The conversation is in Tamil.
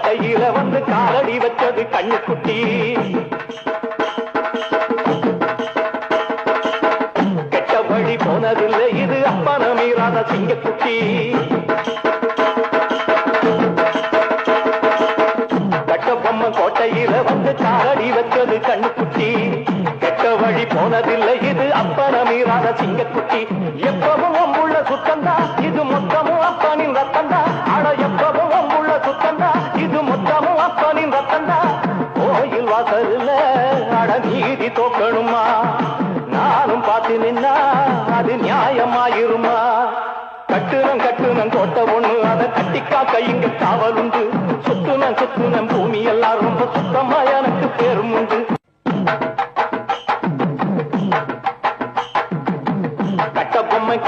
கோட்டையில வந்து காலடி வச்சது கண்ணுக்குட்டி. கெட்ட வழி போனதில்லை இது அப்பன மீறாத சிங்கக்குட்டி. கட்டபொம்மன் கோட்டையில வந்து காலடி வச்சது கண்ணுக்குட்டி. கெட்ட வழி போனதில்லை இது அப்பன மீறாத சிங்கக்குட்டி. எப்பவும் அம்புள்ள சுத்தந்தா இது மொத்தமும் அப்பனின் ரத்தந்தா. அட எப்பவும் அம்புள்ள சுத்தந்தா இது மொத்தமும் அப்பனின் ரத்தந்தா. கோயில் வாசல்ல அட நீதி தோக்கணுமா, நானும் பார்த்து நின்னா அது நியாயமாயிருமா. கட்டுனம் கோட்டை ஒண்ணு அதை கட்டிக்காக்க இங்க காவலுண்டு. சுத்துனம் பூமி எல்லாம் ரொம்ப சுத்தமா எனக்கு பேரும் உண்டு. கட்டபொம்மை